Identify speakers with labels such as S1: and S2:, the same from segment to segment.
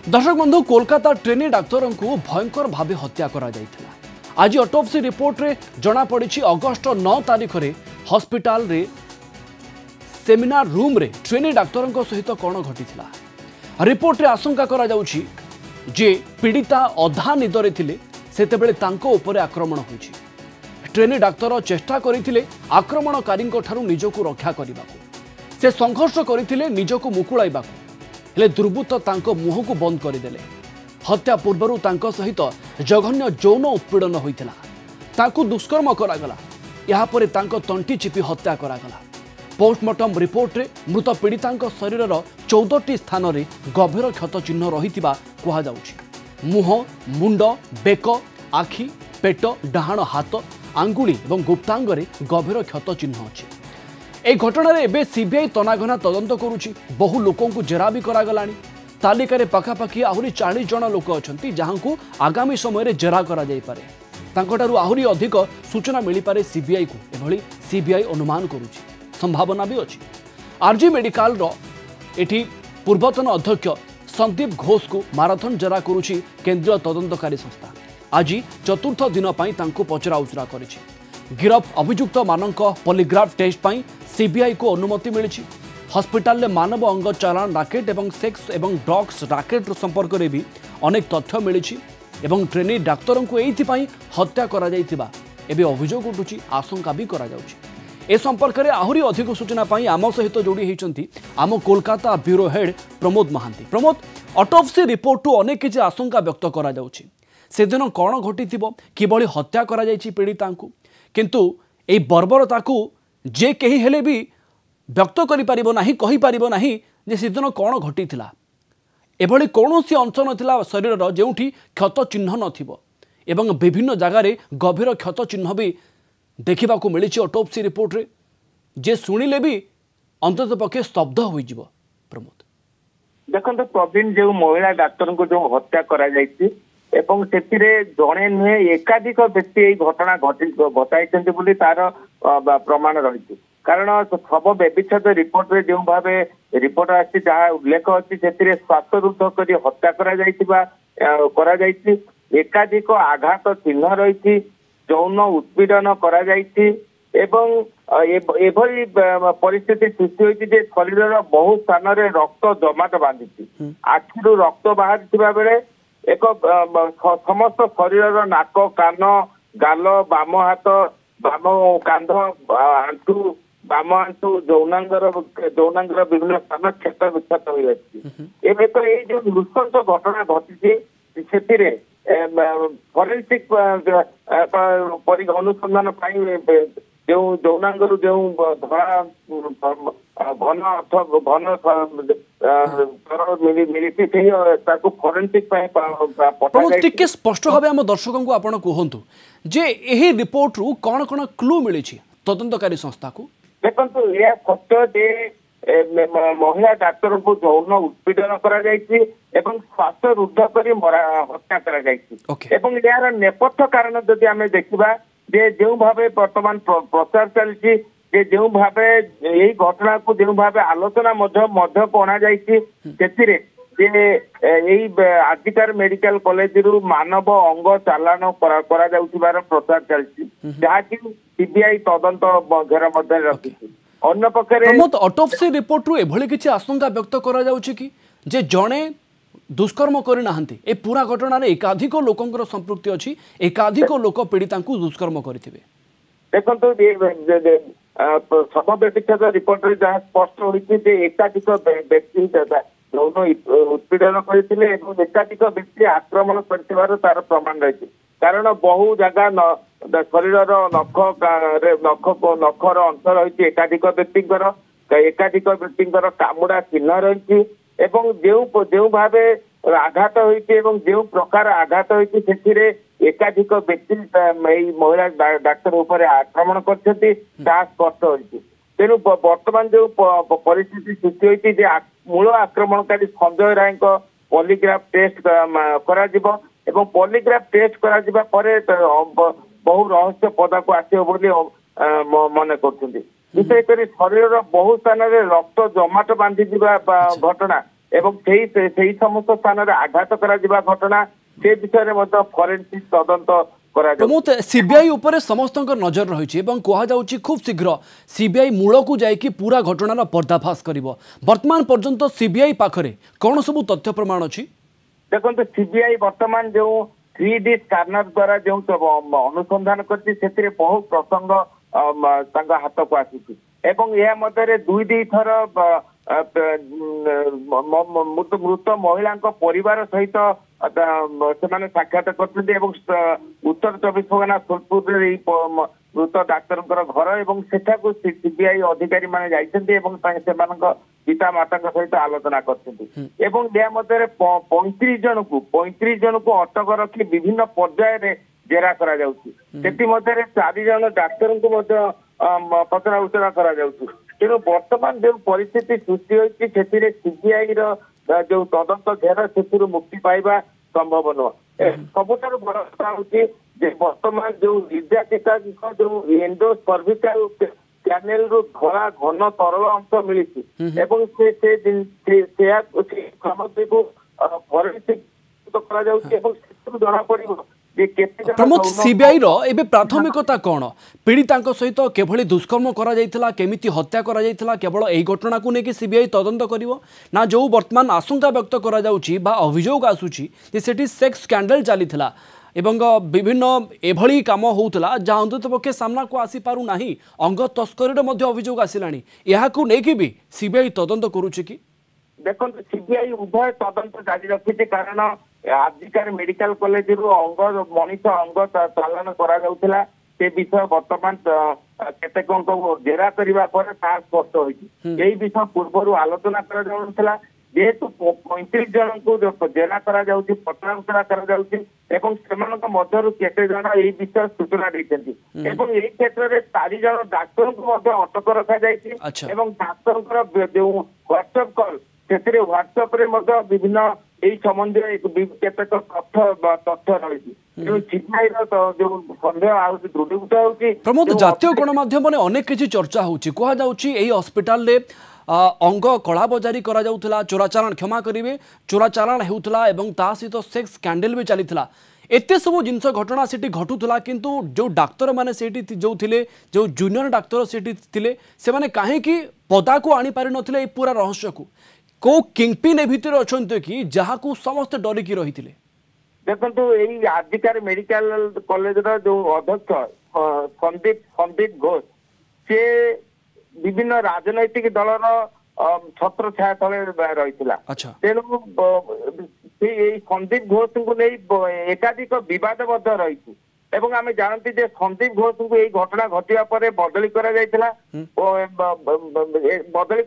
S1: दर्शक बंधु Kolkata trainee doctor को भयंकर भाव हत्या करा जायथिला। आज ऑटोप्सी रिपोर्ट रे जना पड़ी अगस्ट 9 तारीख रे हॉस्पिटल रे सेमिनार रूम रे ट्रेनी डाक्तर सहित कौन घटीथिला। रिपोर्ट रे आशंका करा जाउछि जे पीड़िता अधा निदरे थिले सेतेबेले तांको उपरे आक्रमण होइछि। ट्रेनी डाक्तर चेष्टा करिथिले आक्रमणकारी ठारू निजको रक्षा करबाकू। से संघर्ष करिथिले निजको मुकुळाइबाकू, हेले दुर्बृत्त तांको मुह को बंद करदेले। हत्या पूर्व तांको सहित जघन्य यौन उत्पीड़न होइथिला। तांको दुष्कर्म करागला। या परे तांको तंटी चिपी हत्या करागला। पोस्टमार्टम रिपोर्ट रे मृत पीड़ितांको शरीरर 14टी स्थान रे गभीर क्षत चिन्ह रहिथिबा कुहा जाउछि। मुह, मुंड, बेक, आखि, पेट, डाहाण हाथ, आंगुली एवं गुप्तांग रे गभीर क्षत चिन्ह अछि। ए घटना रे एबे सीबीआई तनाघना तदंत करुछि। बहु लोकों को जेरा भी करागलानी। तालिकार पाखापाखि आहुरी 40 जन लोक अछंती जहांकू आगामी समय रे जेरा करा जाई पारे। तांकोटारू आहुरी अधिक सूचना मिली पारे सीबीआई को। एभली सीबीआई अनुमान करुछि। संभावना भी अछि। आरजी मेडिकल रो एठी पूर्वतन अध्यक्ष संदीप घोष को माराथन जेरा करुछि केंद्रीय तदंतकारी संस्था। आज चतुर्थ दिन पई तांको पचरा उचरा करिछि। गिरफ अभियुक्त मानक पॉलीग्राफ टेस्ट पई सीबीआई को अनुमति मिली। हॉस्पिटल में मानव अंग चालान राकेट एवं सेक्स एवं ड्रग्स राकेट संपर्क में भी अनेक तथ्य मिली। ट्रेनी डाक्तर को एइथिपाई हत्या करा जायथिबा एबे अभियोग उठुछि, आशंका भी करा जाउछि। ए संपर्क में आहरी अधिक सूचना पाई आम सहित जोड़ी होइछंती आम Kolkata bureau head Pramod Mahanty. Pramod, autopsy report टू अनेक किछि आशंका व्यक्त करा जाउछि। से दिन कौन घटिथिबो, किबळी हत्या करा जायछि पीड़ितांकू, किंतु ए बर्बरता को जे कही हेले भी व्यक्त करि परिबो नाही, कहि परिबो नाही जे सेदिन कौन घटिथिला। एभली कौनसी अंश नथिला शरीरर जेउठी क्षत चिन्ह नथिबो एवं विभिन्न जगार गभीर क्षत चिन्ह भी देखा मिली ऑटोप्सी रिपोर्ट रे, जे सुनिले भी अंतत पक्षे स्तब्ध हो जिवो। प्रमोद
S2: देखो प्रवीण, जो महिला डाक्तर को जो हत्या करा जायछि एवं सेतिरे जणे नुहे एकाधिक व्यक्ति এই ঘটনা ঘটাইছেন बोली तार प्रमाण रही। कारण शव व्यभिच्छेद रिपोर्ट रे जो भावे रिपोर्ट आछि जहाँ उल्लेख अच्छी से श्वासरुद्ध कर हत्या करा जायछि। एकाधिक आघात चिन्ह रही, यौन उत्पीड़न करा जायछि एवं एभली परिस्थिति सृष्टि होइछि जे शरीरर बहु स्थान रे रक्त जमाट बांधिछि। आखिरु रक्त बाहरिथिबा बेले एक समस्त शरीर नाक, कान, गाल, बाम हाथ, बाम कांध, आंटू, बाम आंटू, यौनांगर विभिन्न स्थान क्षत विक्षत हो जाए। तो ये जो नृशंस घटना घटी से फरेन्सिक अनुसंधान जो यौनांगर जो धड़ा घन मिली फरेन्सिक
S1: टिके स्पष्ट भाव आम दर्शकों को आपण कहतु जे एही रिपोर्ट रु कौन कौन क्लू मिली तदंतकारी संस्था को।
S2: देखो यह सत्य जे महिला डाक्तर को यौन उत्पीड़न करा जायछि एवं श्वास रुद्ध कर हत्या करा जायछि। एवं यार नेपथ्य कारण जदि आमे देखिबा जे जो भावे वर्तमान प्रचार चलछि, जे जो भावे यही घटना को जो भावे आलोचना मध्य पणा जायछि सेतिरे जे यही आजिकार मेडिकल कॉलेज रु मानव अंग चालान करा जाउथिबार प्रचार चलछि, जहा कि सीबीआई तदंत घेर मध्य रखिछि। अन्य पक्षरे
S1: प्रमोद, ऑटोप्सी रिपोर्ट रु एभली किछि आशंका व्यक्त करा जाउछि कि जे जणे दुष्कर्म करि नाहंती, ए पूरा घटना रे एकाधिक लोकंकर संपृक्ति अछि, एकाधिक लोक पीड़ितांकु दुष्कर्म करिथिबे।
S2: देखंतु शव व्यभिच्छेद रिपोर्ट रे जहाँ स्पष्ट होइछि जे एकाधिक व्यक्ति यौन उत्पीड़न करथिले एवं एकाधिक व्यक्ति आक्रमण करथिबार तार प्रमाण रहिछि। कारण बहु जगह शरीरर नखर अंश रही एकाधिक व्यक्तिंकर कामुड़ा चिन्ह रही एवं जो भावे आघात होइछि जो प्रकार आघात होइछि सेथिरे एकाधिक व्यक्ति महिला डाक्तर ऊपर आक्रमण करछथि ता स्पष्ट होइछि। तेणु वर्तमान जो परिस्थिति सृष्टि होइछि जे मूल आक्रमणकारी संजय राय पॉलीग्राफ टेस्ट करा जिवो एवं पॉलीग्राफ टेस्ट करा जिबा परे बहु रहस्य पदा को आसियो बोली मन करछथि। विशेष कर शरीर बहु स्थान रे रक्त जमाट बांधि घटना এবং সেই সমস্ত স্থাନରେ আঘাত করা ঘটনা সে বিষয়ে মধ্যে ফরেনସିକ୍ তদন্ত
S1: प्रमोद सीबीआई उपरे समस्त नजर रही कहुच्छी खूब शीघ्र सीबीआई मूल को जाकि पूरा घटनार पर्दाफाश कर वर्तमान पर्यंत सीबीआई पाखरे कौन सब तथ्य प्रमाण अच्छी
S2: देखो सीबीआई वर्तमान जो 3D स्कैनर द्वारा जो अनुसंधान कर बहु प्रसंग हाथ को आसी दुई थर मृत महिला परिवार सहित से साक्षात कर उत्तर 24 परगना सोलपुर मृत डाक्तर घर एवं सेठाकू सीबीआई अधिकारी माने जाइछन्ती पिता माता सहित आलोचना कर 35 जन को अटक रखी विभिन्न पर्याय जेरा करा जाउछि। सेति मध्य 4 जन डाक्तर को पचरा उचरा करा जाउछि। तेणु वर्तमान जो परिस्थिति सृष्टि होती सीबीआई जो तदंत घेर से मुक्ति पाइबा संभव नुह। सबुठार बड़ कथा हूँ वर्तमान जो निर्यातिका जो एंडो सर्विकल चैनल रु धरा घन तरल अंश मिली सामग्री को फरेनसिक जना पड़
S1: प्रमोद सीबीआई रो एबे प्राथमिकता कौन पीड़िता सहित केभली दुष्कर्म करा जाइथिला केमिति हत्या करा जाइथिला केवल एही घटना को लेकिन सीबीआई तदंत करिवो ना जो वर्तमान आशंका व्यक्त करा जाउची बा अभियोग आसुची जे सेठी सेक्स स्कैंडल चलीथिला एवं विभिन्न एभली काम होउतला जहाँ अंतत पक्षे सामना को आसी पारु नाही अंग तस्करी मध्य अभियोग आसिलानी यहाकू नेकी भी सीबीआई तदंत करूची कि
S2: देखो सीबीआई उभय तदंत जारी रखी कारण आजिकार मेडिकल कॉलेज रु अंग मनीष अंग चालान करा जाउथिला से विषय वर्तमान केतेक जेरा करबा पर स्पष्ट होइछि। एही विषय पूर्व आलोचना करा जाउथिला जेहेतु 35 जन को जेरा करा जाउछि पचरा उचरा करा जाउछि एवं सेमानक मध्यरु केते जन एही विषय सूचना दैछन्ति एवं एही क्षेत्र रे 4 जन डाक्टर को मध्य अटक रखा जाइछि एवं डाक्टर जो व्हाट्सएप कॉल से व्हाट्सएप रे मध्य विभिन्न यही संबंधी केतेक तथ्य रही
S1: प्रमोद जातीय गणमाध्यम अनेक किसी चर्चा होची कहा जाउची एही हॉस्पिटल रे अंग कला बजारी करा जाउथला चोराचालान क्षमा करिवे चोराचालान हेउथला एवं ता सहित सेक्स स्कैंडल भी चलीथला एते सब जिनस घटना सेठी घटुथला किंतु जो डाक्टर माने सेठी जो थिले जो जूनियर डाक्टर सेठी थिले से माने काहे कि पदा को आनी पारि नथिले ए पूरा रहस्य को को किंगपिन भितर अछंते कि जहा को समस्त डरिकी रहिथिले
S2: देखंतु एई आजिकार मेडिकल कॉलेज रो जो अध्यक्ष संदीप घोष से विभिन्न राजनैतिक दलर छत्र छाया तले रहिथिला तेणु संदीप घोष को नहीं एकाधिक बद रही एवं आम जानती जे संदीप घोष को यही घटना घटिया पर बदली करा जायतिला बदली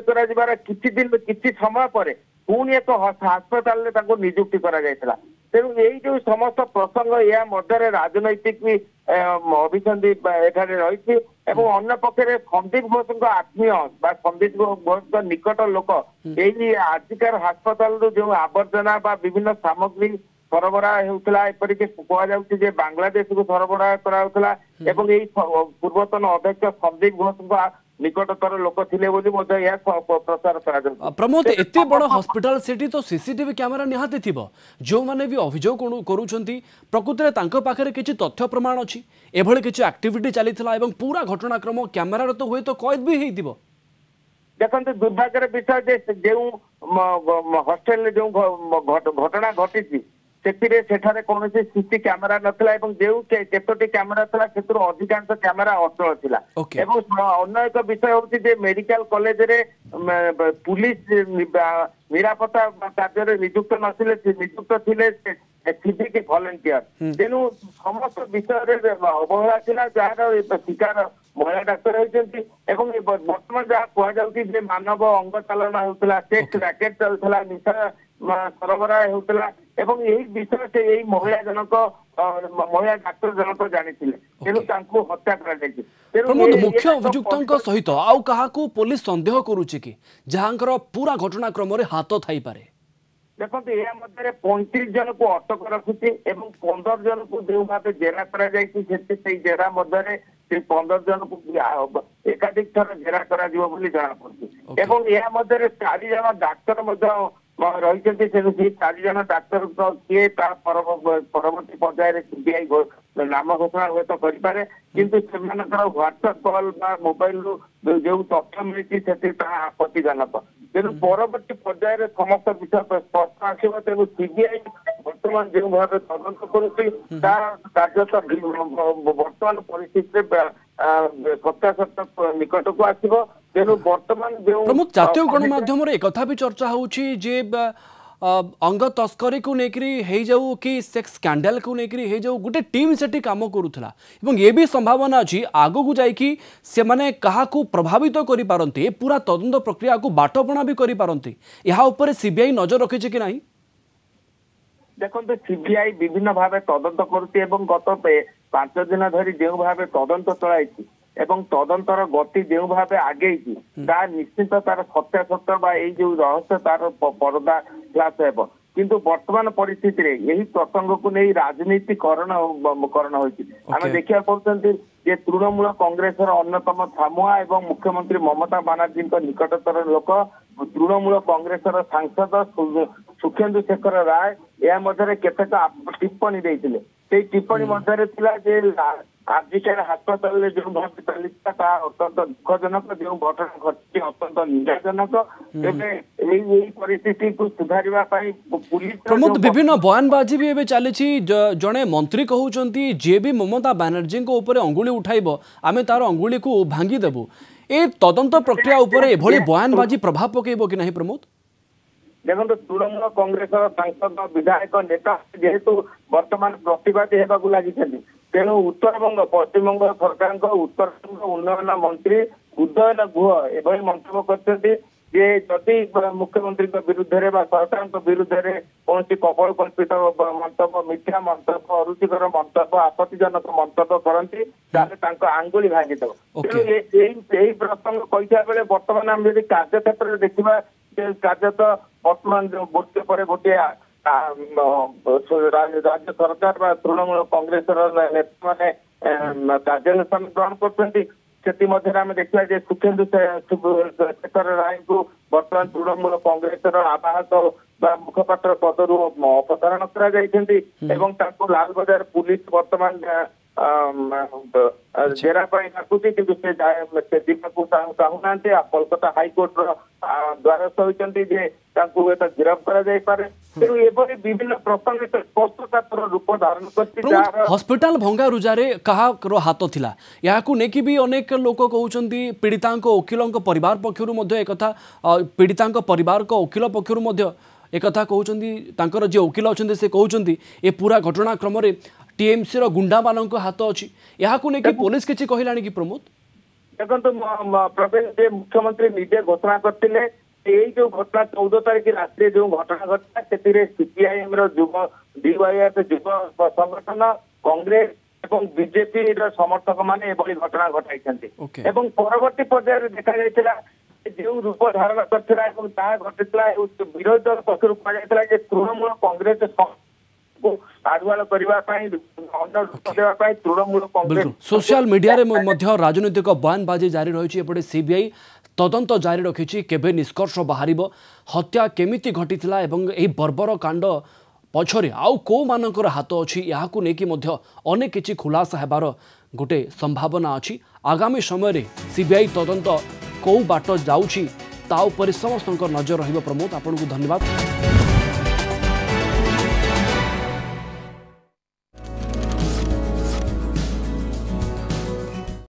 S2: करा जिबार किछि समय पर पुणी एक अस्पताल रे नियुक्ति करा जायतिला तेणु यही जो समस्त प्रसंग या मध्य राजनैतिक भी अभिसंधि एठारे रही अन्य पक्षे संदीप घोष आत्मीय संदीप घोष निकट लोक यही आजिकार अस्पताल जो आवर्जना विभिन्न सामग्री सरबराह होता एपरिक कहुचे बांग्लादेश को सरबराह करा पूर्वतन अध्यक्ष संदीप घोष निकटतर लोक थिले प्रचार करा।
S1: प्रमोद एते बड़ हॉस्पिटल सेठी तो सीसीटीवी कैमेरा निहाती थिबो जो माने भी अभियोग करूछंती प्रकृति रे तांको पाखरे किछि तथ्य प्रमाण अछि एभଳି किछि एक्टिविटी चलीथला एवं पूरा घटनाक्रम कैमेरा तो हुए तो कैद भी हेइथिबो।
S2: देखंतु दुर्भाग्यर विषय जे हॉस्टल जो घटना घटी सेठारे कौन सीसी कैमेरा नथिला एवं जो केतोटी कैमेरा थिला सेतुर अधिकांश कैमेरा अचल थिला एवं अन्य एक विषय होछि जे मेडिकल कॉलेज रे पुलिस निरापत्ता कार्य नियुक्त नथिले नियुक्त थिले सिविक वॉलंटियर तेणु समस्त विषय अवहेला थिला जार शिकार महिला डाक्तर होती वर्तमान जहाँ कहुचे मानव अंग चालना होता सेक्स रैकेट चलता निशा सरबराह होता एवं यही विषय से यही महिला जनक महिला डाक्तर जनक जानी तेणु हत्या
S1: प्रमोद मुख्य अभियुक्तों सहित आउ काहाकू पुलिस संदेह करुचे कि जहाँकर पूरा घटनाक्रम हाथ थाई पारे
S2: देखो यह मध्य 35 जन को अटक रखुची 15 जन को जो भाव जेरा जेरा मध्य 15 जन को एकाधिक थर जेरा जना पड़ी। ଏବଂ ଏହା ମଧ୍ୟରେ 4 ଜଣ ଡାକ୍ତର ମଧ୍ୟ ରହିଛନ୍ତି। ତେଣୁ ସେଇ 4 ଜଣ ଡାକ୍ତରଙ୍କ କିଏ ତା ପରବର୍ତ୍ତୀ ପର୍ଯ୍ୟାୟରେ ସିବିଆଇ ନାମ ଘୋଷଣା ହୁଏତ କରିପାରେ, କିନ୍ତୁ ସେମାନଙ୍କର ହ୍ୱାଟ୍ସଆପ୍ କଲ୍ ବା ମୋବାଇଲରୁ ଯୋଉ ତଥ୍ୟ ମିଳିଛି ସେଥିରେ ତାହା ଆପତ୍ତିଜନକ। ତେଣୁ ପରବର୍ତ୍ତୀ ପର୍ଯ୍ୟାୟରେ ସମସ୍ତ ବିଷୟ ସ୍ପଷ୍ଟ ଆସିବ। ତେଣୁ ସିବିଆଇ ବର୍ତ୍ତମାନ ଯେଉଁ ଭାବେ ତଦନ୍ତ କରୁଛି ତାର କାର୍ଯ୍ୟତ ବର୍ତ୍ତମାନ ପରିସ୍ଥିତିରେ ସତ୍ୟାସତ୍ୟ ନିକଟକୁ ଆସିବ। ତେଣୁ ବର୍ତ୍ତମାନ ଯେଉଁ
S1: प्रमुख जातीय गणमाध्यम एक भी चर्चा होची जे अंग तस्करी को लेकरी हे जाऊ कि सेक्स स्कैंडल को लेकरी हे जाऊ गोटे टीम सेठी काम करूथला एवं ये भी संभावना अछि आगो को जाई कि से माने कहा को प्रभावित करि पारंती पूरा तदंत प्रक्रिया को बाटपणा भी करि पारंती। यहा ऊपर सीबीआई नजर रखिছে कि नहीं?
S2: देखो सीबीआई विभिन्न भाव तदंत करुच्ची एवं गत 5 दिन धरी जो भाव तदंत चलाई एवं तदंतर गति जो भाव आगे निश्चित तार सत्यासत्य बा जो रहस्य तार पर्दा फ्लाश हेब। किंतु वर्तमान परिस्थिति रे यही प्रसंग को नहीं राजनीतिकरण आम देखा पाते जे तृणमूल कांग्रेस अन्यतम छामुआ एवं मुख्यमंत्री ममता बनर्जी निकटतर लोक तृणमूल कांग्रेस सांसद सुखेन्दु शेखर राय या मध्य केतेक टिप्पणी देते टिप्पणी मध्य आजिकार हास्पाताल जो भाव चलता अत्यंत दुखजनक जो घटना घटी अत्यंत निंदाजनक परिस्थिति को सुधारिबा पुलिस
S1: प्रमोद विभिन्न बयानबाजी भी एबे चली जड़े मंत्री कहउचंती जे भी ममता बनर्जी को ऊपर अंगुली उठाइब आमे तार अंगुली को भांगी देबु। ए तदंत प्रक्रिया ऊपर एभली बयानबाजी प्रभाव पकेइबो कि नहीं प्रमोद?
S2: देखो तृणमूल कांग्रेस सांसद विधायक नेता जेहेतु वर्तमान प्रतिवादी होगा लगी तेणु उत्तरबंग पश्चिमबंग सरकार उत्तरबंग उन्नयन मंत्री उदयन गुह एभली मंतव्य करते जदि मुख्यमंत्री विरुद्ध सरकार विरुद्ध कौन कपल कल्पित मंतव्य मिथ्या मंतव्य अरुचिकर मंतव्य आपत्तिजनक मंतव्य करती आंगुली भांगीदेव। तेणु प्रसंग कही बेले बर्तमान आम यदि कार्यक्षेत्र में देखा कार्यत वर्तमान गोटे पर गोटे राज्य सरकार व तृणमूल कांग्रेस नेता मैंने कार्यानुष्ठान ग्रहण कर देखा सुखेन्दु शेखर राय को बर्तमान तृणमूल कांग्रेस आवाहक मुखपात्र पदर अपसारण कर लाल बजार पुलिस बर्तमान जेरा डाकुची कि चाहूना कोलकाता हाइकोर्ट द्वारस्थ होती गिरफ कर विभिन्न प्रसंग स्पष्टता रूप धारण कर
S1: हॉस्पिटल भंगा रुजारे कहा हाथ थिला या नेकी भी अनेक लोक कहउचंती पीड़िता वकिलों परिवार पक्षरु एक पीड़िता परिवार वकिल पक्षरु एक कहउचंती तांकर जे वकिल अछंती से कहउचंती ए पूरा घटनाक्रम रे टीएमसी रो गुंडा मानक हाथ अच्छी यहाँ पुलिस किसी कहलानी कि प्रमोद?
S2: देखो प्रवीण जे मुख्यमंत्री निजे घोषणा करते जो घटना 14 तारीख रात जो घटना घटना से सीपीआईएम युव डीवाईएफ युव संगठन कांग्रेस और बीजेपी समर्थक मैंने घटना घटाई परवर्ती पर्यायर देखा जो रूप धारण करता विरोधी दल पक्ष कहुला तृणमूल कांग्रेस
S1: सोशल मीडिया राजनीतिक बयानबाजी जारी रही एपटे सीबीआई तदंत जारी रखी केबे निष्कर्ष बाहर हत्या केमिति घटीथिला एवं एही बर्बर कांड पछरे आउ को मानकर हाथ अच्छी यहाँ अनेक किछि खुलासा हेबार गोटे संभावना अच्छी। आगामी समय सीबीआई तदंत कौ बाट जाउछि ता उपरे समस्त नजर रहिबो। प्रमोद आपन को धन्यवाद।